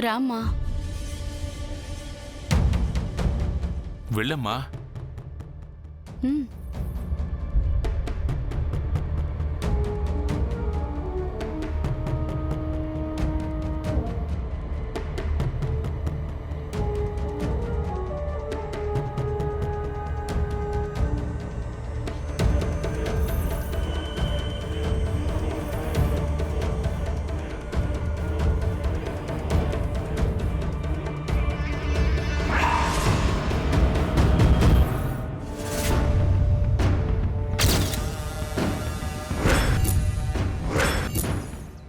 రామ్మా. వెళ్ళమ్మా.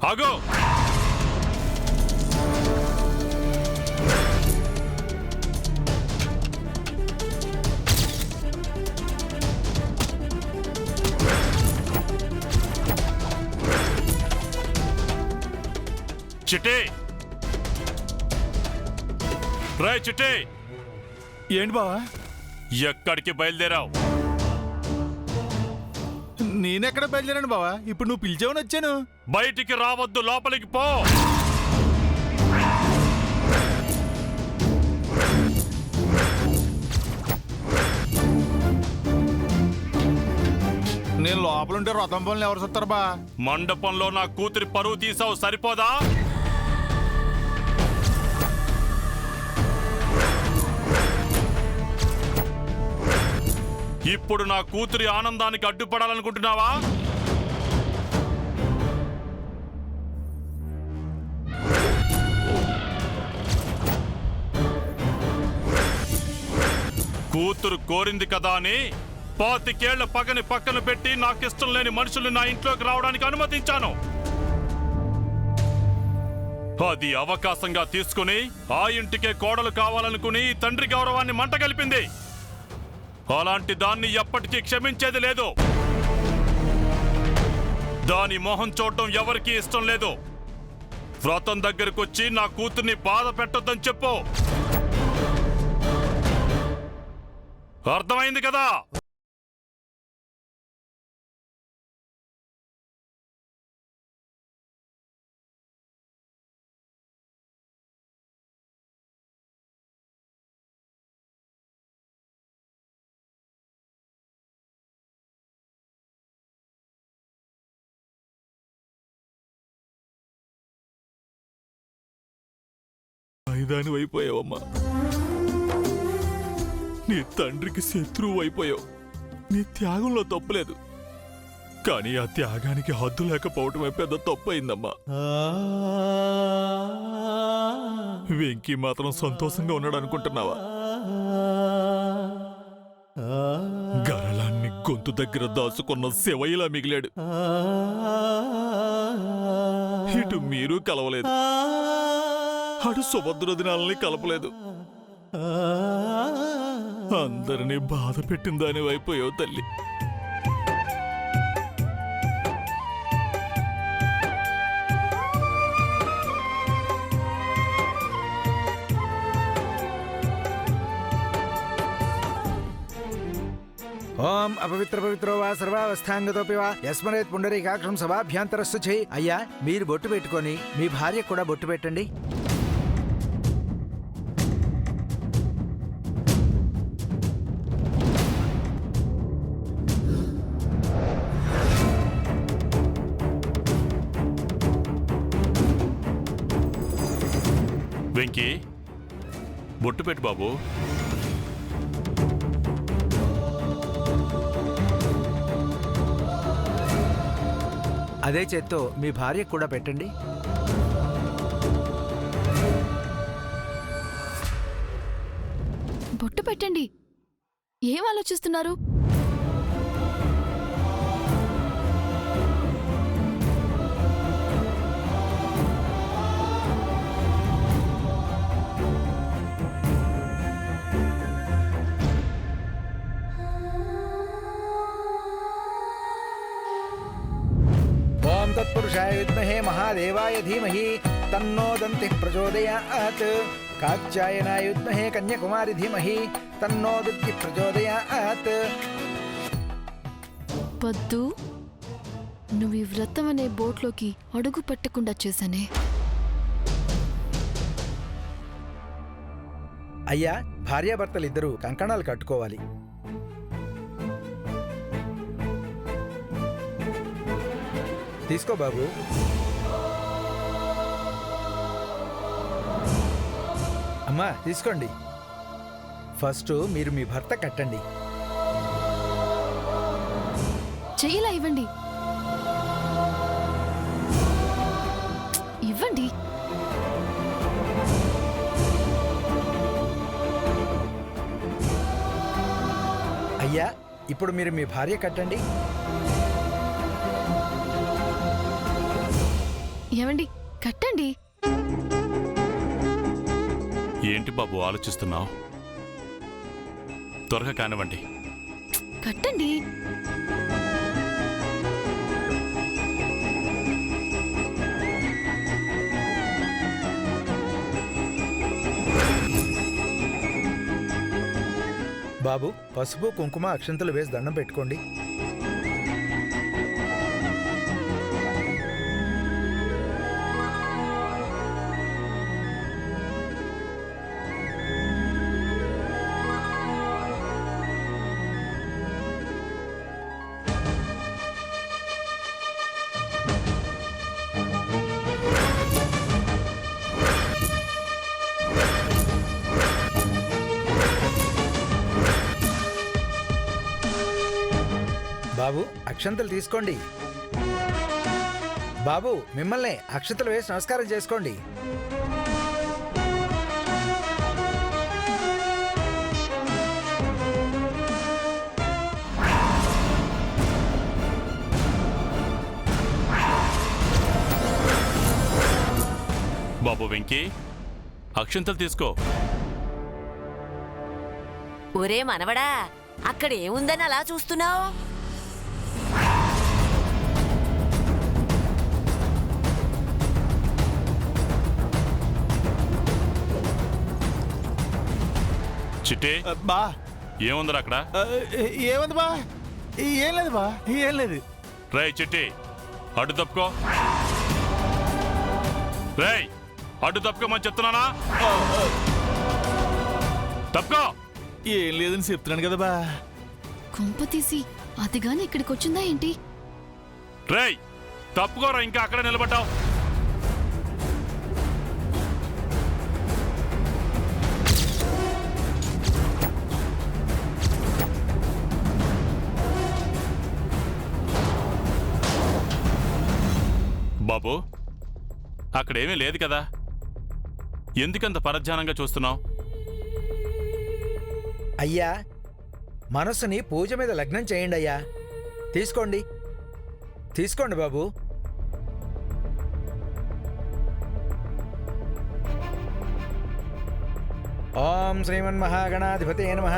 ఆగో. చిట్టి, రాయ్ చిట్టి. ఏంటి బావా? ఎక్కడికి బయలుదేరావు? నేనెక్కడ బయలుదేరాను బావా? ఇప్పుడు నువ్వు పిలిచావని వచ్చాను. బయటికి రావద్దు, లోపలికి పో. నేను లోపలుంటే రథం పనులు ఎవరు చూస్తారు బా? మండపంలో నా కూతురి పరువు తీసావు, సరిపోదా? ఇప్పుడు నా కూతురి ఆనందానికి అడ్డుపడాలనుకుంటున్నావా? కూతురు కోరింది కదా అని 25 ఏళ్ల పగని పక్కన పెట్టి నాకిష్టం లేని మనుషుల్ని నా ఇంట్లోకి రావడానికి అనుమతించాను. అది అవకాశంగా తీసుకుని ఆ ఇంటికే కోడలు కావాలనుకుని తండ్రి గౌరవాన్ని మంట కలిపింది. అలాంటి దాన్ని ఎప్పటికీ క్షమించేది లేదు. దాని మొహం చూడటం ఎవరికీ ఇష్టం లేదు. వ్రతం దగ్గరకొచ్చి నా కూతుర్ని బాధ పెట్టొద్దని చెప్పు. అర్థమైంది కదా? ఐదాని అయిపోయావమ్మా. నీ తండ్రికి శత్రువు అయిపోయావు. నీ త్యాగంలో తప్పులేదు, కానీ ఆ త్యాగానికి హద్దు లేకపోవటమే పెద్ద తప్పు అయిందమ్మా. వెంకీ మాత్రం సంతోషంగా ఉన్నాడు అనుకుంటున్నావా? గరళాన్ని గొంతు దగ్గర దాచుకున్న శివయ్యలా మిగిలాడు. ఇటు మీరు కలవలేదు, అటు సుభద్ర దినాలని కలపలేదు. అందరినీ బాధ పెట్టిన దాని వైపోయావు తల్లి. ఓం అపవిత్ర పవిత్రో వా సర్వావస్థాంగతోపి వా యస్మరేత్ పుండరీకాక్షం సభాభ్యంతరస్సు చేయి. అయ్యా, మీరు బొట్టు పెట్టుకొని మీ భార్య కూడా బొట్టు పెట్టండి. వెంకీ, బొట్టు పెట్టు బాబు. అదే చేత్తో మీ భార్య కూడా పెట్టండి. బొట్టు పెట్టండి. ఏం ఆలోచిస్తున్నారు? ఓం తత్పురుషాయ విద్మహే మహాదేవాయ ధీమహి తన్నో దంతిః ప్రచోదయాత్. కాత్యాయనాయ విద్మహే కన్యాకుమారి ధీమహి తన్నో దుర్గి ప్రచోదయాత్. వద్దు, నువ్వు ఈ వ్రతం అనే బోట్లోకి అడుగు పెట్టకుండా చేశానే. అయ్యా, భార్యాభర్తలిద్దరూ కంకణాలు కట్టుకోవాలి. తీసుకో బాబు. అమ్మా తీసుకోండి. ఫస్ట్ మీరు మీ భర్త కట్టండి. చెయ్యిలా ఇవ్వండి. ఇవ్వండి. అయ్యా, ఇప్పుడు మీరు మీ భార్య కట్టండి. ఏమండి, కట్టండి. ఏంటి బాబు ఆలోచిస్తున్నావు? త్వరగా కానివ్వండి. కట్టండి. బాబు, పసుపు కుంకుమ అక్షంతలు వేసి దండం పెట్టుకోండి. బాబు, అక్షంతలు తీసుకోండి. బాబు, మిమ్మల్ని అక్షంతలు వేసి నమస్కారం చేసుకోండి. బాబు వెంకీ, అక్షంతలు తీసుకో. ఒరే మనవడా, అక్కడ ఏముందని అలా చూస్తున్నావు? చిట్టి, బా ఏముందిరా అక్కడ? ఏముంది బా? ఏం లేదు బా, ఏం లేదు. రేయ్ చిట్టి, అడ్డు తప్పుకో. రేయ్, అడ్డు తప్పుకోమని చెప్తున్నానా? తప్పుకో. ఏం లేదని చెప్తున్నాను కదా బా. కొంప తీసి అది గాని ఇక్కడికి వచ్చిందా ఏంటి? రేయ్, తప్పుకోరా, ఇంకా అక్కడ నిలబడ్డావు. బాబు, అక్కడేమీ లేదు కదా, ఎందుకంత పరధ్యానంగా చూస్తున్నావు? అయ్యా, మనస్సుని పూజ మీద లగ్నం చేయండి. అయ్యా, తీసుకోండి. తీసుకోండి బాబు. ఓం శ్రీమన్మహాగణాధిపతే నమః.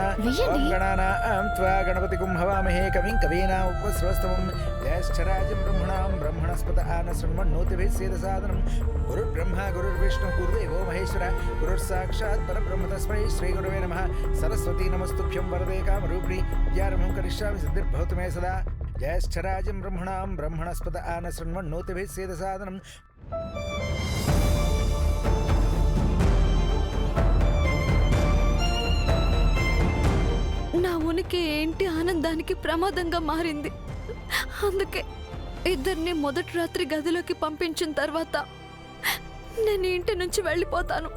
ఓం గణానాం త్వా గణపతిగుం హవామహే కవిం కవీనాం ఉపస్రవస్తమం. జ్యేష్ఠరాజం బ్రహ్మణాం బ్రహ్మణస్పత ఆనశృణ్వన్నోతిభిः సేదసాదనం. గురుర్బ్రహ్మ గురుర్విష్ణు గురుదేవో మహేశ్వర గురుర్సాక్షాత్ పరబ్రహ్మ తస్మై శ్రీగురవే నమః. సరస్వతీ నమస్తుభ్యం వరదే కామరూపిణి విద్యారంభం కరిష్యామి సిద్ధిర్భవతు మే సదా. జ్యేష్ఠరాజం బ్రహ్మణాం బ్రహ్మణస్పత ఆనశృణ్వన్నోతిభిः సేదసాదనం. నా ఉనికి ఏంటి ఆనందానికి ప్రమాదంగా మారింది. అందుకే ఇద్దరిని మొదటి రాత్రి గదిలోకి పంపించిన తర్వాత నేను ఇంటి నుంచి వెళ్ళిపోతాను.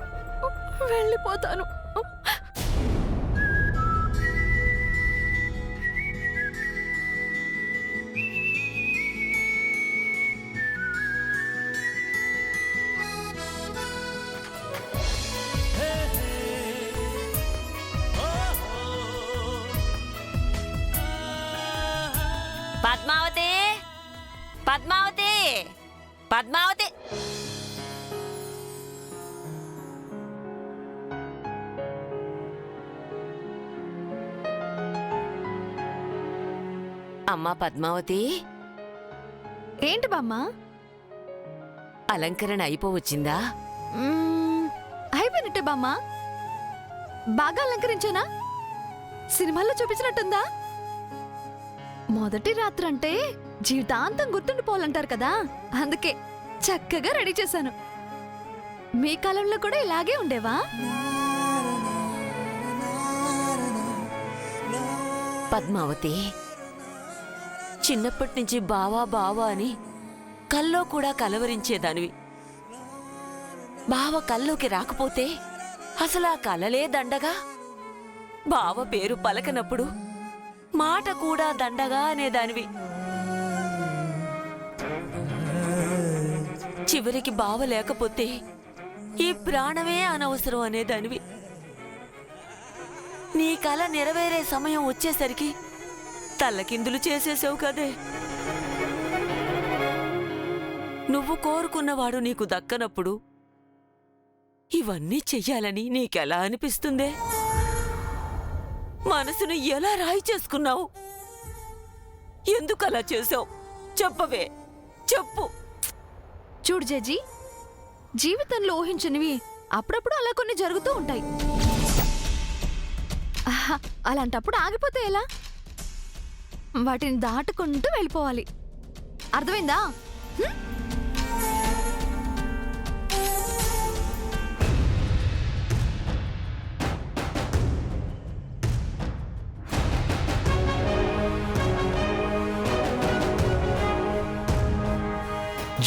పద్మావతి, పద్మావతి, పద్మావతి. అమ్మా పద్మావతి, ఏంటి బామ్మ? అలంకరణ అయిపోవచ్చిందా? అయిపోయినట్టే బామ్మ. బాగా అలంకరించానా? సినిమాల్లో చూపించినట్టుందా? మొదటి రాత్రంటే జీవితాంతం గుర్తుండిపోవాలంటారు కదా, అందుకే చక్కగా రెడీ చేశాను. మీ కాలంలో కూడా ఇలాగే ఉండేవా? పద్మావతి, చిన్నప్పటి నుంచి బావా బావా అని కల్లో కూడా కలవరించేదానివి. బావ కల్లోకి రాకపోతే అసలు ఆ కలలే దండగా. బావ పేరు పలకనప్పుడు మాట కూడా దండగా అనేదానివి. చివరికి బావ లేకపోతే ఈ ప్రాణమే అనవసరం అనేదానివి. నీ కల నెరవేరే సమయం వచ్చేసరికి తల్లకిందులు చేసేసావు కదే. నువ్వు కోరుకున్నవాడు నీకు దక్కనప్పుడు ఇవన్నీ చెయ్యాలని నీకెలా అనిపిస్తుందే? మనసును ఎలా రాయి చేసుకున్నావు? ఎందుకలా చేసావు? చెప్పవే, చెప్పు. చూడు జడ్జి, జీవితంలో ఊహించనివి అప్పుడప్పుడు అలా కొన్ని జరుగుతూ ఉంటాయి. అలాంటప్పుడు ఆగిపోతే ఎలా? వాటిని దాటుకుంటూ వెళ్ళిపోవాలి. అర్థమైందా?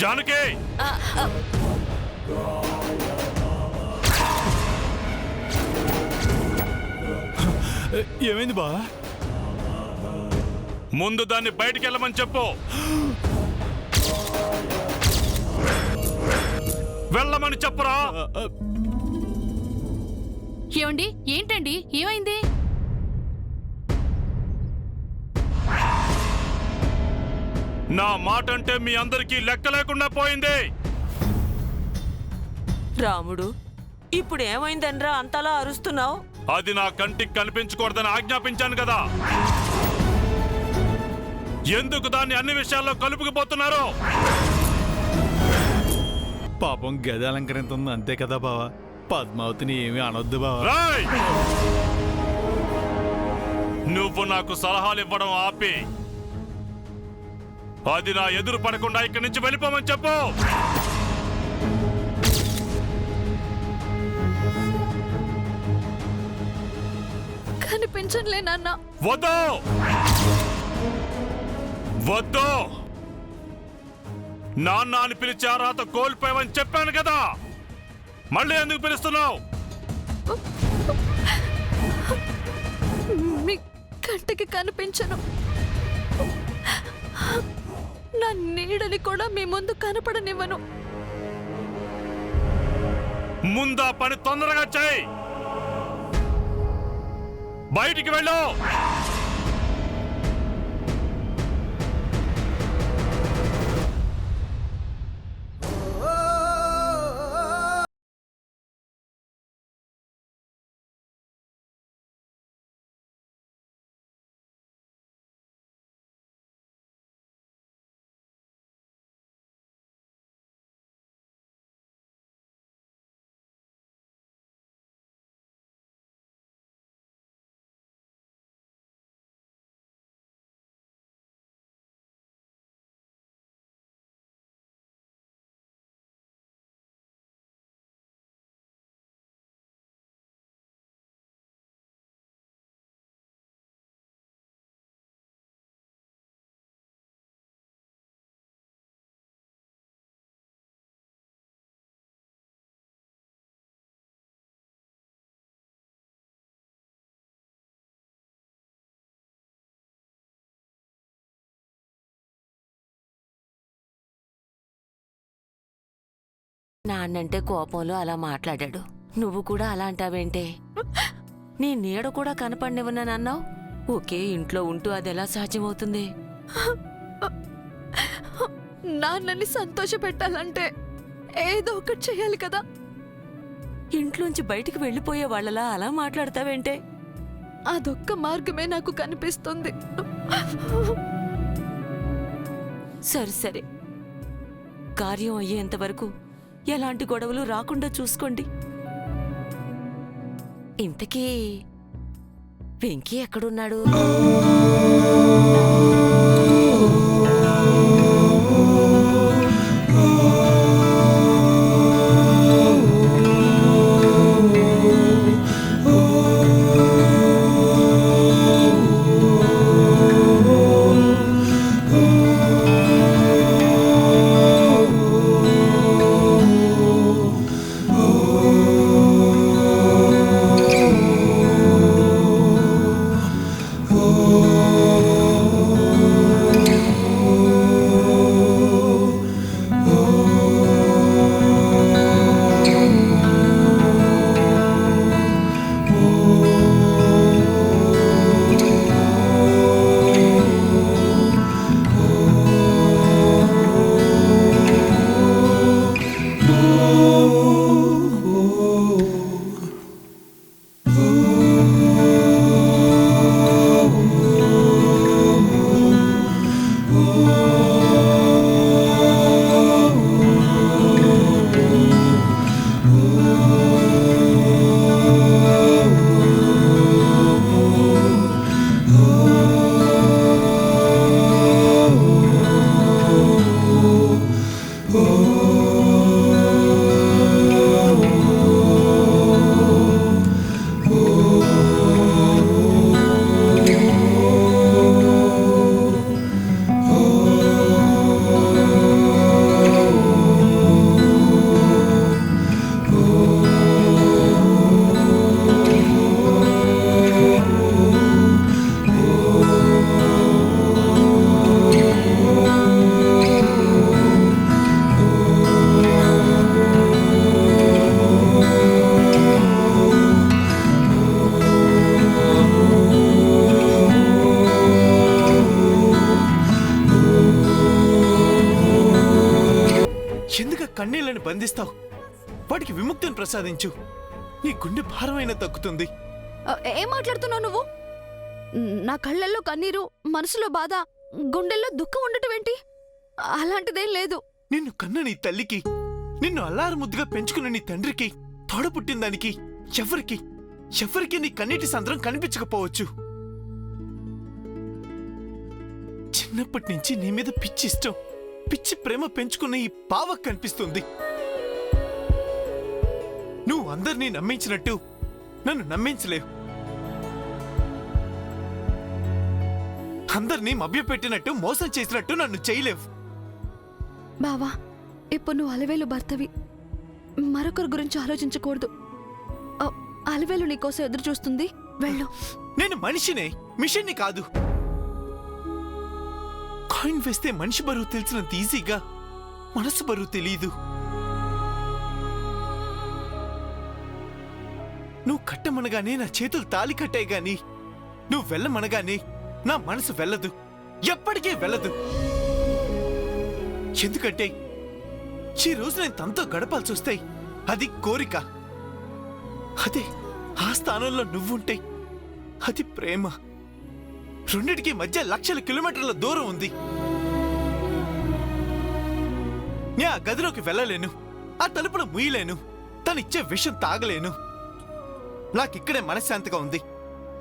జానకి, ఏమైంది బా? ముందు దాన్ని బయటికి వెళ్ళమని చెప్పు. వెళ్ళమని చెప్పరా? ఏమండి, ఏంటండి, ఏమైంది? నా మాట అంటే మీ అందరికీ లెక్క లేకుండా పోయింది. రాముడు, ఇప్పుడు ఏమైందనరా అంతలా అరుస్తున్నావు? అది నా కంటికి కనిపించకూడదని ఆజ్ఞాపించాను కదా. ఎందుకు దాన్ని అన్ని విషయాల్లో కలుపుకుపోతున్నారు? పాపం గది అలంకరించింది అంతే కదా బావా. పద్మావతిని ఏమీ అనొద్దు బావా. రాయ్, నువ్వు నాకు సలహాలు ఇవ్వడం ఆపి అది నా ఎదురు పడకుండా ఇక్కడి నుంచి వెళ్ళిపోమని చెప్పు. కనిపించట్లే నాన్న. వద్దు వద్దు, నాన్న అని పిలిచే అర్హత కోల్పోయావని చెప్పాను కదా. మళ్ళీ ఎందుకు పిలుస్తున్నావు? మీ కంటికి కనిపించను. నా నీడని కూడా మీ ముందు కనపడనివ్వను. ముందా పని తొందరగా చేయి. బయటికి వెళ్ళు. నాన్నంటే కోపంలో అలా మాట్లాడాడు. నువ్వు కూడా అలా అంటావేంటే? నీ నీడ కూడా కనపడినివ్వనన్నావు. ఒకే ఇంట్లో ఉంటూ అదెలా సాధ్యమవుతుంది? నాన్నని సంతోష పెట్టాలంటే ఏదో ఒకటి చేయాలి కదా. ఇంట్లోంచి బయటికి వెళ్ళిపోయే వాళ్ళలా అలా మాట్లాడతావేంటే? అదొక్క మార్గమే నాకు కనిపిస్తుంది. సరే సరే, కార్యం అయ్యేంత వరకు ఎలాంటి గొడవలు రాకుండా చూసుకోండి. ఇంతకీ వెంకీ ఎక్కడున్నాడు? బంధిస్తావు? వాడికి విముక్తిని ప్రసాదించు. నీ గుండె భారమైన తగ్గుతుంది. ఏం మాట్లాడుతున్నావు నువ్వు? నా కళ్ళల్లో కన్నీరు, మనసులో బాధ, గుండెల్లో దుఃఖం ఉండటం ఏంటి? అలాంటిదేం లేదు. నిన్ను కన్న నీ తల్లికి, నిన్ను అల్లారు ముద్దుగా పెంచుకున్న నీ తండ్రికి, తోడ పుట్టిన దానికి ఎవరికి నీ కన్నీటి సంద్రం కనిపించకపోవచ్చు. చిన్నప్పటి నుంచి నీ మీద పిచ్చి ఇష్టం, పిచ్చి ప్రేమ పెంచుకున్న ఈ పావకు కనిపిస్తుంది. నువ్వు అందరినీ నమ్మించినట్టు నన్ను నమ్మించలేవు. అందరినీ మభ్యపెట్టినట్టు మోసం చేసినట్టు నన్ను చేయలేవు. బావా, ఇప్పుడు నువ్వు అలవేలు భర్తవి. మరొకరి గురించి ఆలోచించకూడదు. అలవేలు నీకోసం ఎదురు చూస్తుంది. వెళ్ళు. నేను మనిషినే, మిషన్ని కాదు. కాయిన్ వేస్తే మనిషి బరువు తెలిసినంత ఈజీగా మనసు బరువు తెలీదు. నువ్వు కట్టమనగానే నా చేతులు తాళి కట్టాయి గాని నువ్వు వెళ్ళమనగానే నా మనసు వెళ్ళదు, ఎప్పటికీ వెళ్ళదు. ఎందుకంటే ఈ రోజు నేను తనతో గడపాల్సి వస్తాయి. అది కోరిక. అదే ఆ స్థానంలో నువ్వుంటే అది ప్రేమ. రెండిటికి మధ్య లక్షల కిలోమీటర్ల దూరం ఉంది. నే ఆ గదిలోకి వెళ్ళలేను, ఆ తలుపులు ముయ్యలేను, తనిచ్చే విషం తాగలేను. నాకిక్కడే మనశ్శాంతిగా ఉంది.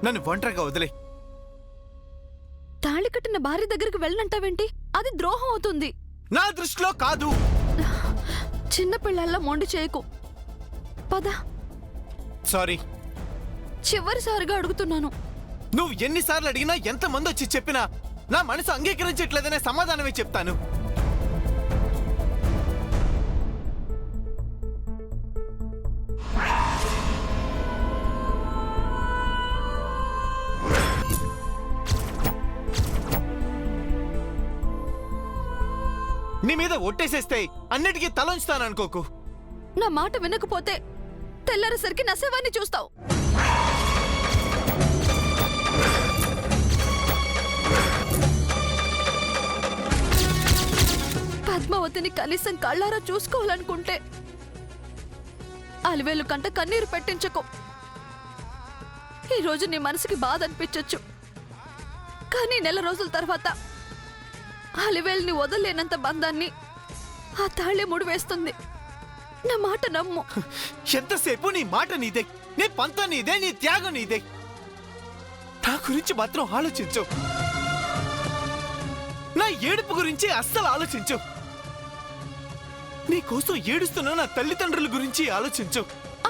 నన్ను ఒంటరిగా వదిలే. తాళి కట్టిన భార్య దగ్గరికి వెళ్ళనంటావేంటి? అది ద్రోహం అవుతుంది. నా దృష్టిలో కాదు. చిన్నపిల్లల్లా మొండి చేయకు. పద. సారీ. చివరిసారిగా అడుగుతున్నాను. నువ్వు ఎన్నిసార్లు అడిగినా, ఎంతమంది వచ్చి చెప్పినా నా మనసు అంగీకరించట్లేదనే సమాధానమే చెప్తాను. నీ మీద ఒట్టేసేస్తే అన్నిటికీ తలంచుతాననుకోకు. నా మాట వినకపోతే తెల్లారేసరికి నసేవాన్ని చూస్తావు. పద్మావతిని కనీసం కళ్ళారా చూసుకోవాలనుకుంటే అలివేలు కంట కన్నీరు పెట్టించకు. ఈరోజు నీ మనసుకి బాధ అనిపించొచ్చు, కానీ నెల రోజుల తర్వాత అలివేలుని వదలలేనంత బంధాన్ని ఆ తాళే ముడివేస్తుంది. నా మాట నమ్ము. ఎంతసేపు నీ మాట నీదే, నీ పంత నీదే, నీ త్యాగం నీదే. నా గురించి మాత్రం ఆలోచించు. నా ఏడుపు గురించి అస్సలు ఆలోచించు. నీ కోసం ఏడుస్తున్న నా తల్లిదండ్రుల గురించి ఆలోచించు.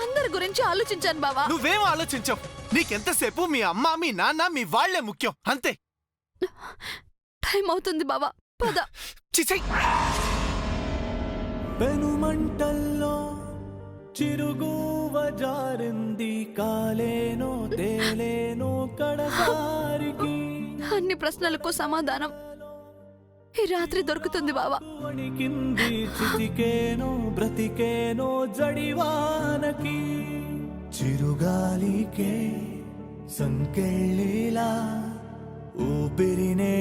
అందరి గురించి ఆలోచించాను బావా. నువ్వేం ఆలోచించవు. నీకెంతసేపు మీ అమ్మ, మీ నాన్న, మీ వాళ్లే ముఖ్యం, అంతే. టైం అవుతుంది బావా, పద. చిచై. పెనుమంటల్లో చిరుగువ జారింది, కాలేనో తేలేనో కడసారికి. అన్ని ప్రశ్నలకు సమాధానం ఈ రాత్రి దొరుకుతుంది బావా. వణికింది చితికేనో బ్రతికేనో జడివానకి, చిరుగాలికే సంకెళ్ళిలా ఊపిరినే